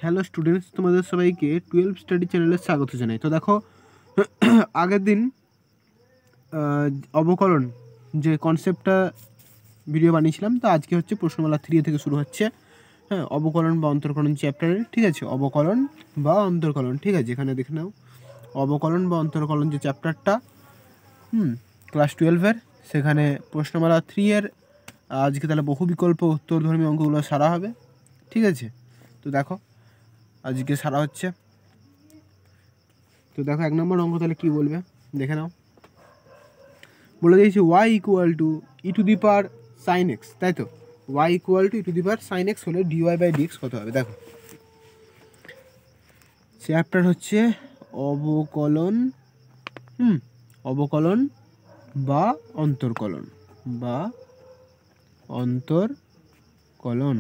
Hello students, তোমাদের সবাইকে 12 study চ্যানেলে স্বাগত জানাই। তো দেখো, আগের দিন অবকলন যে কনসেপ্টটা ভিডিও বানিয়েছিলাম, তো আজকে হচ্ছে প্রশ্নমালা 3 থেকে শুরু হচ্ছে। হ্যাঁ, অবকলন বা অন্তর্কলন চ্যাপ্টারের, ঠিক আছে, অবকলন বা অন্তর্কলন, ঠিক আছে। এখানে দেখে নাও অবকলন বা অন্তর্কলন যে চ্যাপ্টারটা ক্লাস 12-এর, সেখানে প্রশ্নমালা 3 এর আজকে তাহলে বহু বিকল্প উত্তরধর্মী অঙ্কগুলো সারা হবে, ঠিক আছে। তো দেখো আজকে সারা হচ্ছে। তো দেখো 1 নম্বর অঙ্ক তাহলে কী বলবে দেখে নাও। বলে দিয়েছি y equal to E to the power sine x, তাই তো। y equal to E to the power sine x হলে dy/dx কত হবে? দেখো চ্যাপ্টার হচ্ছে অবকলন, অবকলন বা অন্তর্কলন বা অন্তর্কলন,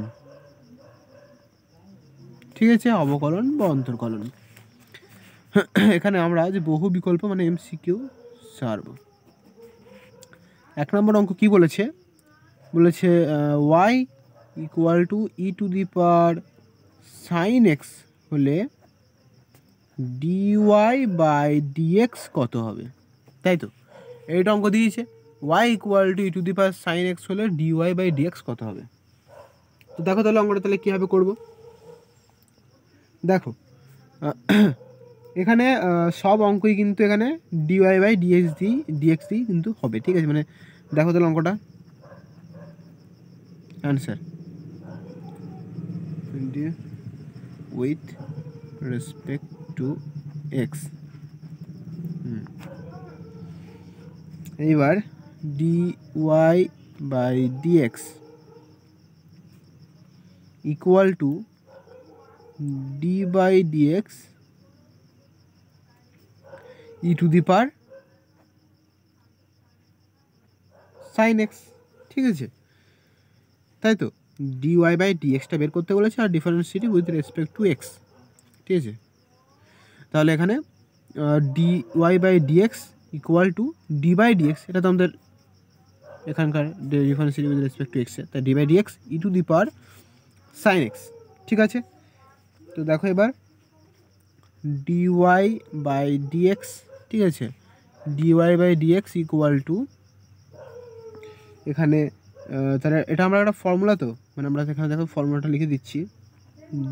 ঠিক আছে, অবকলন বা অন্তর্কলন। এখানে আমরা যে বহু বিকল্প মানে MCQ সারব। 1 নম্বর অঙ্ক কি বলেছে? বলেছে y equal to E to the power sine x হলে dy/dx কত হবে, তাই তো। এইটা অঙ্ক দিয়েছে y equal to E to the power sine x হলে dy/dx কত হবে। তো দেখো তাহলে অঙ্কটা তাহলে কীভাবে করবো। দেখো এখানে সব অঙ্কই কিন্তু এখানে dy/dx দিয়েই কিন্তু হবে, ঠিক আছে। মানে দেখো তাহলে অঙ্কটা answer with respect to X. এইবার dy/dx equal to d/dx E to the power sine X, ঠিক আছে, তাই তো। dy/dxটা বের করতে বলেছে আর differentiate with respect to X, ঠিক আছে। তাহলে এখানে dy/dx ইকুয়াল টু d/dx, এটা তো আমাদের এখানকার ডিফারেন্সিয়েট উইথ রেসপেক্ট টু এক্সে, তাই d/dx E to the power sine X, ঠিক আছে। তো দেখো এবার dy/dx, ঠিক আছে, dy/dx ইকুয়াল টু এখানে তাহলে এটা আমরা একটা ফর্মুলা, তো মানে আমরা এখানে দেখো ফর্মুলাটা লিখে দিচ্ছি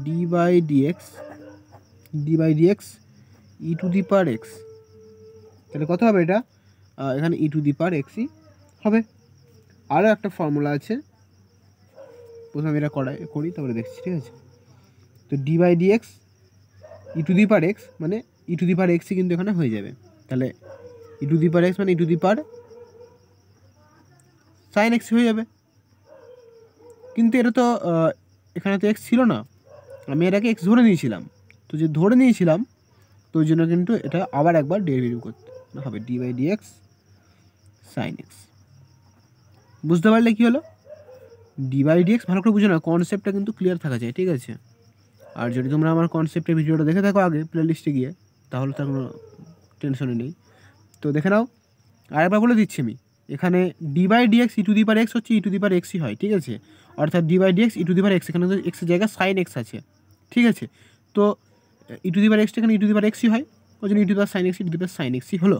d/dx E to the power x, তাহলে কত হবে এটা? এখানে ই টু দি পাওয়ার এক্সই হবে। আরও একটা ফর্মুলা আছে, প্রথমে এটা করি তারপরে দেখছি, ঠিক আছে। তো d/dx E to the power X মানে ই টু দি পাওয়ার এক্সই কিন্তু এখানে হয়ে যাবে। তাহলে ই টু দি পাওয়ার এক্স মানে E to the power sine X হয়ে যাবে। কিন্তু এটা তো এখানে তো এক্স ছিল না, আমি এটাকে এক্স ধরে নিয়েছিলাম। তো যে ধরে নিয়েছিলাম, তো ওই জন্য কিন্তু এটা আবার একবার ডেরিভেটিভ করতে হবে, d/dx সাইন এক্স। বুঝতে পারলে কি হলো? d/dx ভালো করে বুঝো না, কনসেপ্টটা কিন্তু ক্লিয়ার থাকা যায়, ঠিক আছে। আর যদি তোমরা আমার কনসেপ্টের ভিডিওটা দেখে থাকো আগে প্লে লিস্টে গিয়ে, তাহলে তার কোনো টেনশনই নেই। তো দেখে নাও, আরেকবার বলে দিচ্ছি আমি, এখানে d/dx E to the power x হচ্ছে ই টু দি পাওয়ার এক্সই হয়, ঠিক আছে। অর্থাৎ d/dx E to the power x, এখানে তো এক্সের জায়গায় সাইন এক্স আছে, ঠিক আছে। তো ই টু দি পাওয়ার এক্সটা এখানে ই টু দি পাওয়ার এক্সই হয়, ওই জন্য E to the power sine X E to the power sine এক্সই হলো।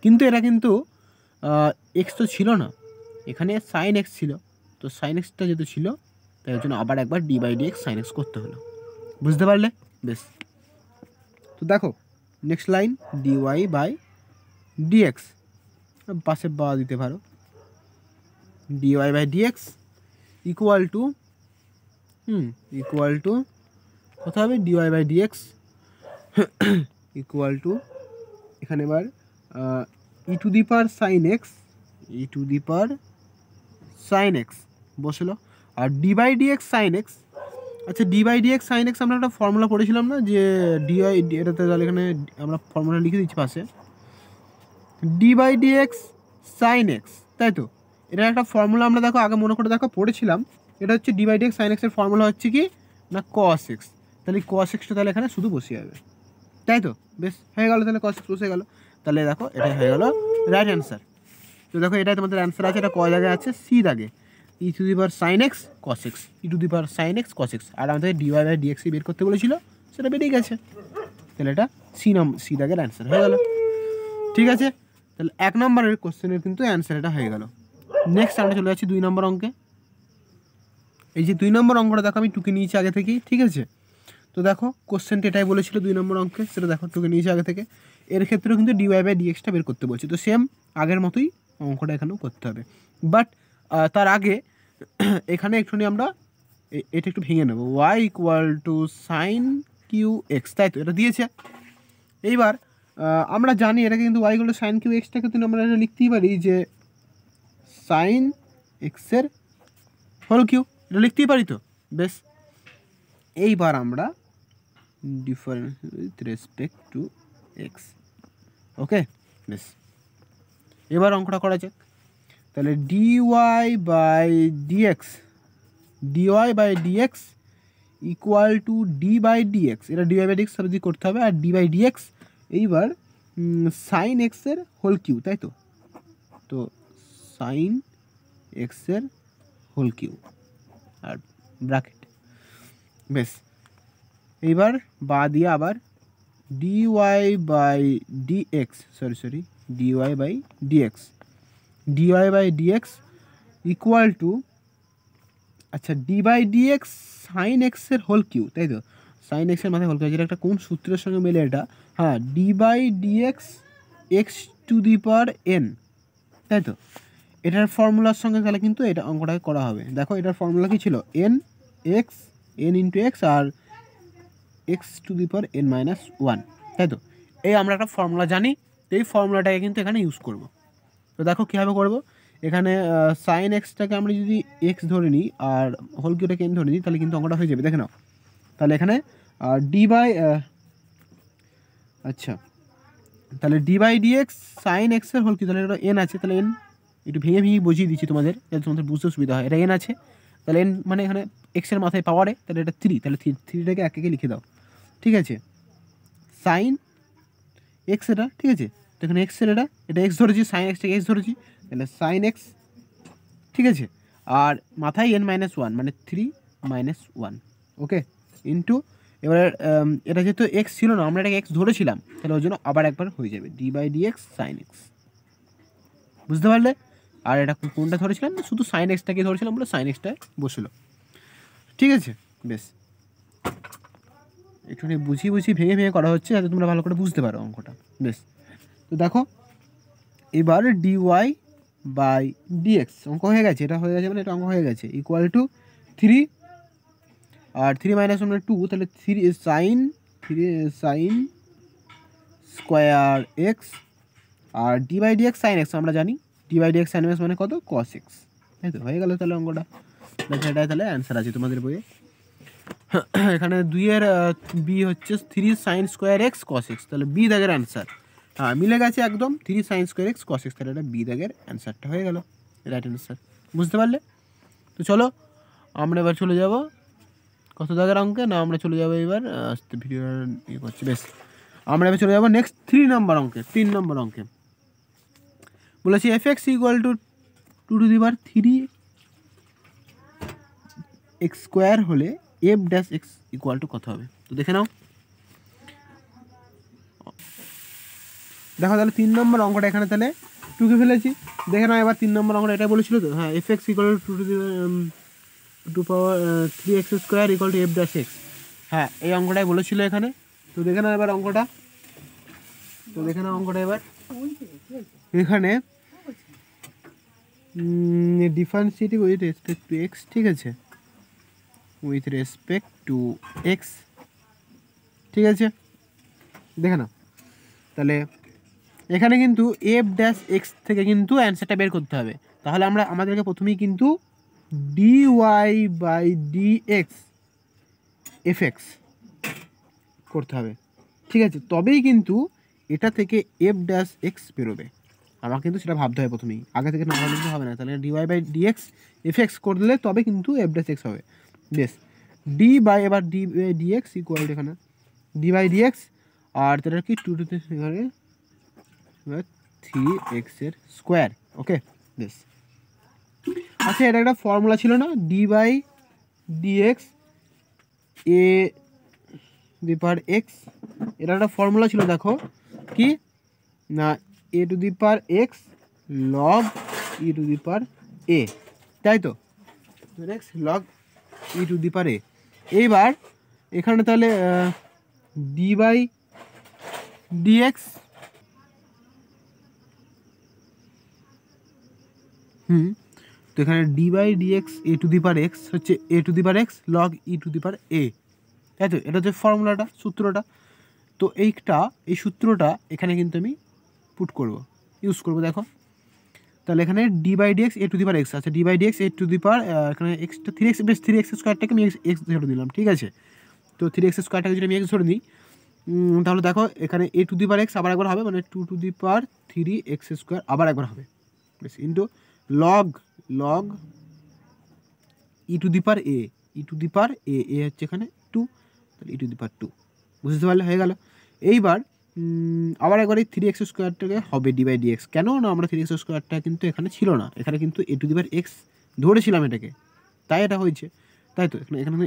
কিন্তু এটা কিন্তু এক্স তো ছিল না, এখানে সাইন এক্স ছিল। তো সাইন এক্সটা যেহেতু ছিল, তাই জন্য আবার একবার d/dx সাইন এক্স করতে হলো। বুঝতে পারলে? বেশ। তো দেখো নেক্সট লাইন dy/dx, পাশে বা দিতে পারো, dy/dx ইকুয়াল টু কত হবে? dy/dx ইকুয়াল টু এখানে এবার E to the power sine X বসলো, আর d/dx সাইন এক্স। আচ্ছা, d/dx সাইন এক্স আমরা একটা ফর্মুলা পড়েছিলাম না, যে এটাতে, তাহলে এখানে আমরা ফর্মুলা লিখে দিচ্ছি পাশে, d/dx সাইন এক্স, তাই তো। এটা একটা ফর্মুলা আমরা দেখো আগে মনে করে দেখো পড়েছিলাম। এটা হচ্ছে d/dx সাইন এক্সের ফর্মুলা হচ্ছে কি না cos x, তাহলে cos x টা তাহলে এখানে শুধু বসে যাবে, তাই তো। বেশ, হয়ে গেল, তাহলে cos x বসে গেল। তাহলে দেখো এটাই হয়ে গেল রাইট অ্যান্সার। তো দেখো এটাই তোমাদের অ্যান্সার আছে, এটা ক দাগে আছে? সি দাগে। E to the power sine X cos X, E to the power sine X cos X. আর আমাদের ডিওয়াই বাই ডিএক্সই বের করতে বলেছিল, সেটা বেরিয়ে গেছে। তাহলে এটা সি দাগের অ্যান্সার হয়ে গেল। ঠিক আছে, তাহলে 1 নম্বরের কোশ্চেনের কিন্তু অ্যান্সার এটা হয়ে গেল। নেক্সট আমরা চলে যাচ্ছি 2 নম্বর অঙ্কে। এই যে 2 নম্বর অঙ্কটা দেখো আমি টুকে নিয়েছি আগে থেকেই, ঠিক আছে। তো দেখো কোশ্চেনটা এটাই বলেছিল 2 নম্বর অঙ্কে, সেটা দেখো টুকে নিয়েছি আগে থেকে। এর ক্ষেত্রেও কিন্তু ডিওয়াই বাই ডিএক্সটা বের করতে বলছি, তো সেম আগের মতোই অঙ্কটা এখানেও করতে হবে। বাট তার আগে এখানে একটুখানি আমরা এটা একটু ভেঙে নেবো। Y equal to sine cube X, তাই তো এটা দিয়েছে। এইবার আমরা জানি এটাকে কিন্তু Y equal to sine cube এক্সটাকে কিন্তু আমরা এটা লিখতেই পারি যে সাইন এক্সের হোল কিউ, এটা লিখতেই পারি তো। বেশ, এইবার আমরা difference with respect to X, okay. বেশ, এবার অঙ্কটা করা যাক। তাহলে dy by dx equal to D by dx, এটা ডিওয়াই বাই ডিএক্স সাবজেক্ট করতে হবে, আর ডি বাই ডিএক্স এইবার সাইন এক্সের হোল কিউ, তাই তো। তো সাইন এক্সের হোল কিউ আর ব্র্যাকেট। বেশ, এইবার বা দিয়ে আবার dy by dx dy by dx equal to, আচ্ছা ডি বাই ডিএক্স সাইন এক্সের হোল কিউ, তাই তো। সাইন এক্সের মাথায় হোল কিউ, যেটা একটা কোন সূত্রের সঙ্গে মেলে এটা, হ্যাঁ d by dx x to the power n, তাই তো। এটার ফর্মুলার সঙ্গে তাহলে কিন্তু এটা অঙ্কটাকে করা হবে। দেখো এটার ফর্মুলা কী ছিল, এন ইন্টু এক্স আর x to the power n minus one, তাই তো। এই আমরা একটা ফর্মুলা জানি, তো এই ফর্মুলাটাকে কিন্তু এখানে ইউজ করব। তো দেখো কীভাবে করব, এখানে সাইন এক্সটাকে আমরা যদি এক্স ধরে নিই আর হোল কিউটাকে এন ধরে নিই, তাহলে কিন্তু অঙ্কটা হয়ে যাবে। দেখে নাও, তাহলে এখানে ডি বাই আচ্ছা তাহলে ডি বাই ডিএক্স সাইন এক্সের হোল কিউ, তাহলে এটা এন আছে, তাহলে এন একটু ভেঙে বুঝিয়ে দিচ্ছি তোমাদের, যাতে তোমাদের বুঝতে সুবিধা হয়। এটা এন আছে, তাহলে এন মানে এখানে এক্সের মাথায় পাওয়ারে, তাহলে এটা 3, তাহলে 3টাকে একে লিখে দাও, ঠিক আছে। সাইন এক্স এটা, ঠিক আছে। তো এখানে এক্সের এটা এক্স ধরেছি, সাইন এক্সটাকে এক্স ধরেছি, তাহলে সাইন এক্স, ঠিক আছে। আর মাথায় এন মাইনাস ওয়ান মানে 3 মাইনাস ওয়ান, ওকে, ইন্টু এবার এটা যেহেতু এক্স ছিল না, আমরা এটাকে এক্স ধরেছিলাম, তাহলে ওই জন্য আবার একবার হয়ে যাবে d by dx sine x, বুঝতে পারলে। আর এটা কোনটা ধরেছিলাম, শুধু সাইন এক্সটাকে ধরেছিলাম বলে সাইন এক্সটায় বসলো, ঠিক আছে। বেশ, একটুখানি বুঝিয়ে ভেঙে করা হচ্ছে, যাতে তোমরা ভালো করে বুঝতে পারো অঙ্কটা। বেশ, তো দেখো এবার ডিওয়াই বাই ডিএক্স অঙ্ক হয়ে গেছে, এটা হয়ে গেছে মানে এটা অঙ্ক হয়ে গেছে, ইকুয়াল টু 3 আর 3 মাইনাস 1 2, তাহলে 3 সাইন স্কোয়ার এক্স আর D by dx sine x, আমরা জানি d by dx sine x মানে কত, কস এক্স, তাই তো। হয়ে গেল তাহলে অঙ্কটা, এটাই তাহলে অ্যান্সার আছে তোমাদের বইয়ে। এখানে 2-এর বি হচ্ছে 3 sine square x cos x, তাহলে বি দাগের অ্যান্সার, হ্যাঁ মিলে গেছে একদম, 3 sine square x cos x, তাহলে এটা বি দাগের অ্যান্সারটা হয়ে গেল, রাইট অ্যান্সার, বুঝতে পারলে। তো চলো আমরা এবার চলে যাব কত দাগের অঙ্কে, না আমরা চলে যাবো এবার ভিডিও ইয়ে করছি। বেশ, আমরা এবার চলে যাবো নেক্সট 3 নম্বর অঙ্কে। বলেছি F X equal to 2 to the power 3 X square হলে F dash x equal to কত হবে। তো দেখে নাও, দেখো তাহলে 3 নম্বর অঙ্কটা এখানে তাহলে টুকে ফেলেছি। দেখে নাও এবার 3 নম্বর অঙ্কটা এটা বলেছিল তো, হ্যাঁ F X equal to 2 power 3 X square equal to F dash x, হ্যাঁ এই অঙ্কটাই বলেছিল এখানে। তো দেখে নাও এবার অঙ্কটা, এবার এখানে ডিফারেন্সিয়েটিভ উইথ রেসপেক্ট টু এক্স, ঠিক আছে, উইথ রেসপেক্ট টু এক্স, ঠিক আছে। দেখে নাও তাহলে এখানে কিন্তু এফ ড্যাশ এক্স থেকে কিন্তু অ্যান্সারটা বের করতে হবে। তাহলে আমাদেরকে প্রথমেই কিন্তু d y by d x f x করতে হবে, ঠিক আছে। তবেই কিন্তু এটা থেকে এফ ড্যাশ এক্স বেরোবে, আমার কিন্তু সেটা ভাবতে হবে প্রথমেই, আগে থেকে না ভাবলে হবে না। তাহলে d y by d x f x করলে তবে কিন্তু এফ ড্যাশ এক্স হবে। বেশ, ডি বাই এবার d by d x equal এখানে ডি বাই ডি এক্স, আর তাহলে কি 2 টু এখানে 3 এক্সের স্কোয়ার, ওকে। বেশ, আচ্ছা, এটা একটা ফর্মুলা ছিল না, d by dx a the power x, এটা একটা ফর্মুলা ছিল, দেখো কি না, a to the power x log e to the power a, তাই তো, x log e to the power a. এইবার এখানে তাহলে ডি বাই ডিএক্স, তো এখানে d by dx a to the power x হচ্ছে a to the power x log e to the power a, তাই তো, এটা হচ্ছে ফর্মুলাটা, সূত্রটা। তো এই সূত্রটা এখানে কিন্তু আমি পুট করব, ইউজ করব। দেখো তাহলে এখানে d by dx a to the power x আছে, d by dx a to the power এখানে এক্সটা 3x, বেশ 3x স্কোয়ারটাকে আমি এক্স ধরে দিলাম, ঠিক আছে। তো 3x স্কোয়ারটাকে যদি আমি এক্স ধরে নিই, তাহলে দেখো এখানে a to the power x আবার একবার হবে, মানে 2 to the power 3x square আবার একবার হবে, বেশ, into log e to the power a, e to the power a হচ্ছে এখানে 2, তাহলে ই টু দি পাওয়ার 2, বুঝতে পারলে, হয়ে গেল। এইবার আবার একবার এই 3x স্কোয়ারটাকে হবে ডি বাই ডিএক্স, কেন না আমরা 3x স্কোয়ারটা কিন্তু এখানে ছিল না, এখানে কিন্তু এ টু দি পাওয়ার এক্স ধরেছিলাম এটাকে, তাই এটা হয়েছে, তাই তো।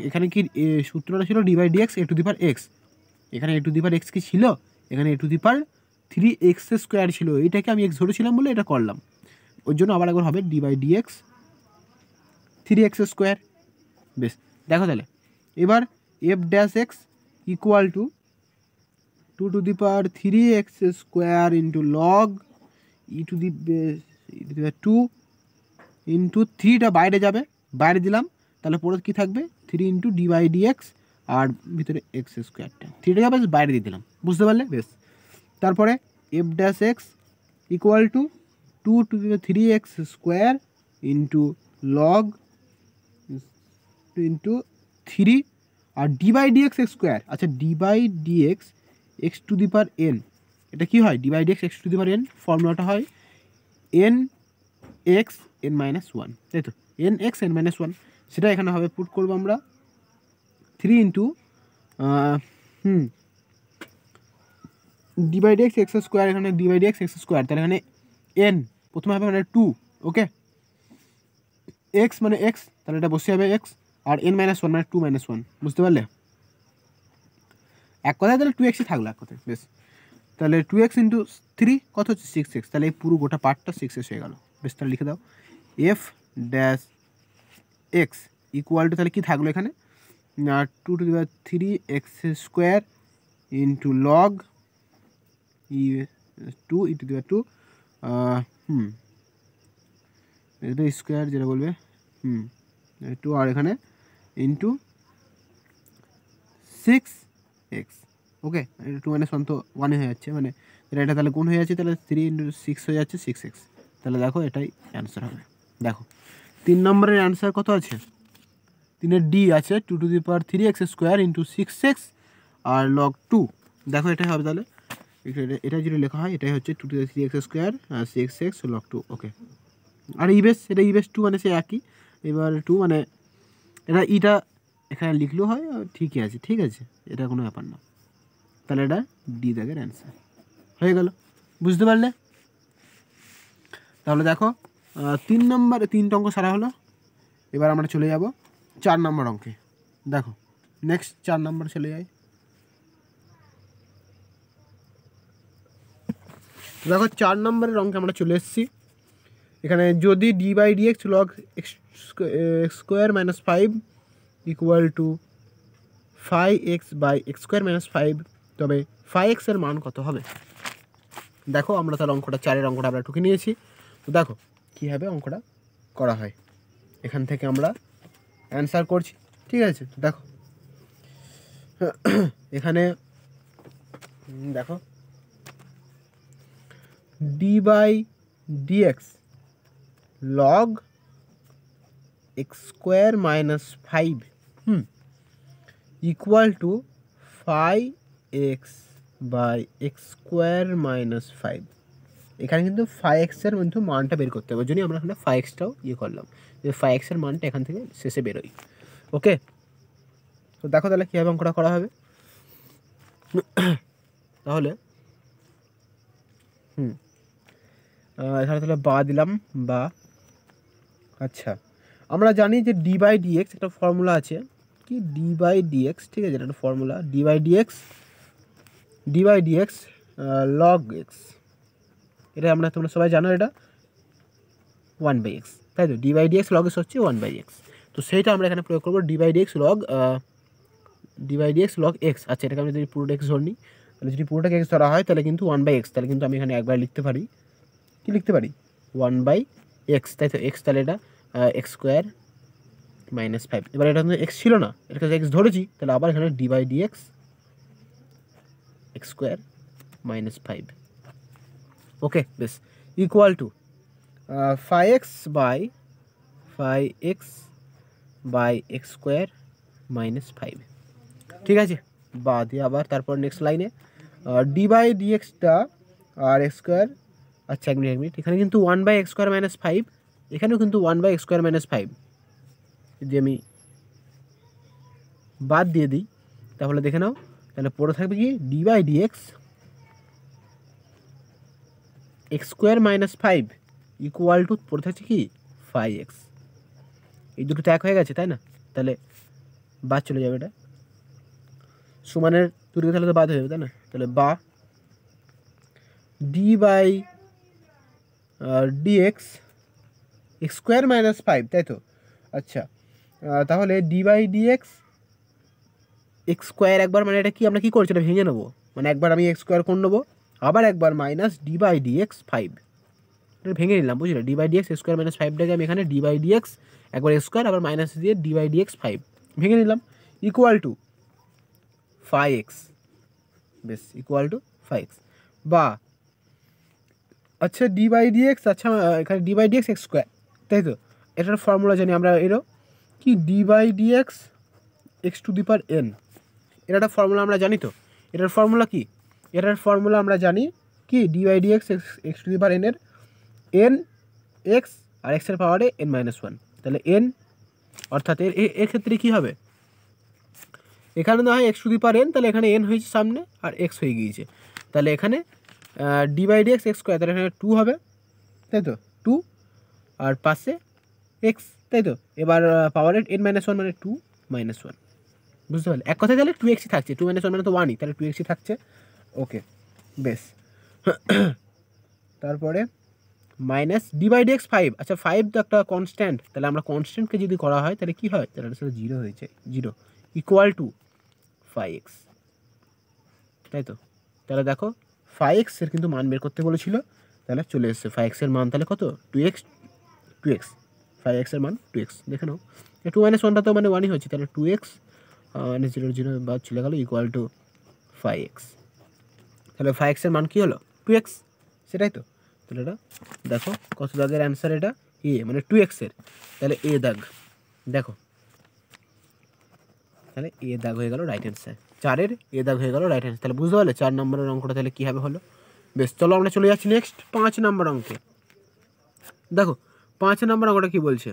এখানে কি সূত্রটা ছিল d by dx a to the power x, এখানে a to the power x কি ছিল, এখানে a to the power 3x square ছিল, এইটাকে আমি এক্স ধরেছিলাম বলে এটা করলাম, ওর জন্য আবার একবার হবে D by dx 3x square, বেশ। দেখো তাহলে এবার F dash x equal to 2 to the power 3x square into log e to the power 2 into 3টা বাইরে যাবে, বাইরে দিলাম, তাহলে পরে কী থাকবে 3 ইন্টু ডি বাই ডিএক্স, আর ভিতরে এক্স স্কোয়ারটা 3টা যাবে বাইরে দিয়ে দিলাম, বুঝতে পারলে, বেশ। তারপরে f dash x equal to 2 to the 3x square into log into 3 আর ডি বাই ডিএক্স স্কোয়ার, আচ্ছা d by dx x to the power n, এটা কী হয়, d by dx x to the power n, ফর্মুলাটা হয় n x n minus one, তাই তো, n x n minus one, সেটা এখানে হবে, পুট করবো আমরা 3 into d by dx x square, এখানে d by dx x square, তাহলে এখানে এন প্রথমে হবে মানে 2, ওকে, এক্স মানে এক্স, তাহলে এটা বসে হবে এক্স, আর এন মাইনাস ওয়ান মানে 2 মাইনাস ওয়ান, বুঝতে পারলে, এক কথায় তাহলে 2x থাকলো এক কথায়, বেশ। তাহলে 2x ইন্টু 3 কত হচ্ছে 6x, তাহলে এই পুরো গোটা পার্টটা 6x হয়ে গেল, বেশ। তাহলে লিখে দাও f dash x equal to, তাহলে কী থাকলো এখানে, 2 to the power 3x square into log 2 e to the power 2, এটা স্কোয়ার যেটা বলবে, 2, আর এখানে ইন্টু 6x, ওকে, এটা 2 মাইনাস 1 তো 1 হয়ে যাচ্ছে, মানে এটা তাহলে গুণ হয়ে যাচ্ছে, তাহলে 3 ইন্টু 6 হয়ে যাচ্ছে 6x, তাহলে দেখো এটাই অ্যান্সার হবে। দেখো 3 নম্বরের অ্যান্সার কত আছে, 3-এর ডি আছে 2 to the power 3x square into 6x আর লগ 2, দেখো এটাই হবে, তাহলে এটা যদি লেখা হয় এটাই হচ্ছে 2 টু দি 3x স্কোয়ার আর 6x লগ 2, ওকে। আর ইবেস, এটা ইবেস 2 মানে সে একই, এবার 2 মানে এটা ইটা এখানে লিখলেও হয়, ঠিকই আছে, ঠিক আছে, এটা কোনো ব্যাপার না, তাহলে এটা ডি দাগের অ্যান্সার হয়ে গেল, বুঝতে পারলে। তাহলে দেখো 3 নম্বর 3টে অঙ্ক সারা হলো, এবার আমরা চলে যাব 4 নম্বর অঙ্কে। দেখো নেক্সট 4 নম্বর চলে যায়, দেখো 4 নম্বরের অঙ্কে আমরা চলে এসেছি। এখানে যদি d by d x log x square minus 5 equal to 5x by x square minus 5, তবে 5x এর মান কত হবে। দেখো আমরা তাহলে অঙ্কটা 4-এর অঙ্কটা আমরা টুকে নিয়েছি, তো দেখো কীভাবে অঙ্কটা করা হয়, এখান থেকে আমরা অ্যান্সার করছি, ঠিক আছে। তো দেখো এখানে দেখো d by dx log x square minus 5 equal to 5x by x square minus 5, এখানে কিন্তু 5x এর কিন্তু মানটা বের করতে হবে, ওই জন্যই আমরা এখানে 5xটাও করলাম, যে 5x এর মানটা এখান থেকে শেষে বেরোই, ওকে। তো দেখো তাহলে কীভাবে অঙ্কটা করা হবে, তাহলে এখানে তাহলে বা দিলাম, বা আচ্ছা, আমরা জানি যে ডি বাই ডিএক্স একটা ফর্মুলা আছে, কি ডি বাই ডিএক্স, ঠিক আছে, এটা একটা ফর্মুলা, d by dx log x, এটা তোমরা সবাই জানো, এটা 1/x, তাই তো, d by dx log x হচ্ছে 1/x। তো সেইটা আমরা এখানে প্রয়োগ করবো, d by dx log x. আচ্ছা, এটাকে আমি যদি পুরোটা এক্স ধরি, তাহলে যদি পুরোটাকে এক্স ধরা হয় তাহলে কিন্তু 1/x, তাহলে কিন্তু আমি এখানে একবার লিখতে পারি, কি লিখতে পারি, 1/x, তাই তো, এক্স, তাহলে এটা এক্স স্কোয়ার মাইনাস 5। এবার এটা কিন্তু এক্স ছিল না, এটাকে এক্স ধরেছি, তাহলে আবার এখানে d by dx x square minus 5। Okay, বেশ, equal to 5x by x square minus 5, ঠিক আছে। বা দিয়ে আবার তারপর নেক্সট লাইনে ডি বাই ডিএক্সটা আর এক্স স্কোয়ার, আচ্ছা এক মিনিট, এখানে কিন্তু 1/x স্কোয়ার মাইনাস 5, এখানেও কিন্তু 1/x স্কোয়ার মাইনাস 5, যদি আমি বাদ দিয়ে দিই তাহলে দেখে নাও, তাহলে পড়ে থাকবে কি d by dx x square minus 5 equal to পড়ে থাকছে কি 5x। এই দুটো তো এক হয়ে গেছে, তাই না, তাহলে বাদ চলে যাবে, এটা সমানের দুটো তাহলে তো বাদ হয়ে যাবে, তাই না, তাহলে বা d by dx x square minus 5, তাই তো। আচ্ছা, তাহলে d by dx x square একবার, মানে এটা কি আমরা কী করছি, এটা ভেঙে নেবো, মানে একবার আমি এক্স স্কোয়ার করে নেবো, আবার একবার মাইনাস ডি বাই ডিএক্স 5, এটা ভেঙে নিলাম, বুঝলে, d by dx x square minus 5টাকে আমি এখানে ডি বাই ডিএক্স একবার এক্স স্কোয়ার, আবার মাইনাস দিয়ে ডি বাই ডিএক্স 5 ভেঙে নিলাম, ইকুয়াল টু 5x, বেশ, ইকুয়াল টু 5x। বা আচ্ছা ডি বাই ডিএক্স, আচ্ছা এখানে d by dx x square, তাই তো, এটার ফর্মুলা জানি আমরা, এরও কি d by dx x to the power n, এর একটা ফর্মুলা আমরা জানি তো, এটার ফর্মুলা কি, এটার ফর্মুলা আমরা জানি কি d by dx x to the power n এর n এক্স আর এক্সের পাওয়ারে n-1, তাহলে n, অর্থাৎ এর ক্ষেত্রে কী হবে, এখানে না হয় x to the power n, তাহলে এখানে n হয়েছে সামনে আর এক্স হয়ে গিয়েছে, তাহলে এখানে d by dx x square, তাহলে এখানে 2 হবে, তাই তো, 2 আর পাশে এক্স, তাই তো। এবার পাওয়ারের n-1 মানে 2-1, বুঝতে পারলে, এক কথায় তাহলে 2x থাকছে, 2-1 মানে তো 1ই, তাহলে 2x থাকছে, ওকে, বেশ। তারপরে মাইনাস ডি বাই ডিএক্স 5, আচ্ছা 5 তো একটা কনস্ট্যান্ট, তাহলে আমরা কনস্ট্যান্টকে যদি করা হয় তাহলে কী হয়, তাহলে সেটা 0 হয়েছে, 0 ইকুয়াল টু 5x, তাই তো। তাহলে দেখো 5x এর কিন্তু মান বের করতে বলেছিল, তাহলে চলে এসছে 5x এর মান, তাহলে কত 2x, 5x এর মান 2x, দেখে নাও, 2-1টা তো মানে 1ই হচ্ছে, তাহলে 2x মানে 0 বাদ চলে গেল, ইকুয়াল টু 5x, তাহলে 5x এর মান কী হলো 2x, সেটাই তো। তাহলে এটা দেখো কত দাগের অ্যান্সার, এটা এ, মানে 2x এর, তাহলে এ দাগ, দেখো তাহলে এ দাগ হয়ে গেল রাইট অ্যান্সার, 4-এর এ দাগ হয়ে গেল রাইট অ্যান্সার, তাহলে বুঝতে পারলে 4 নম্বরের অঙ্কটা তাহলে কীভাবে হলো। বেশ, চলো আমরা চলে যাচ্ছি নেক্সট 5 নম্বর অঙ্কে। দেখো 5 নম্বর অঙ্কটা কী বলছে,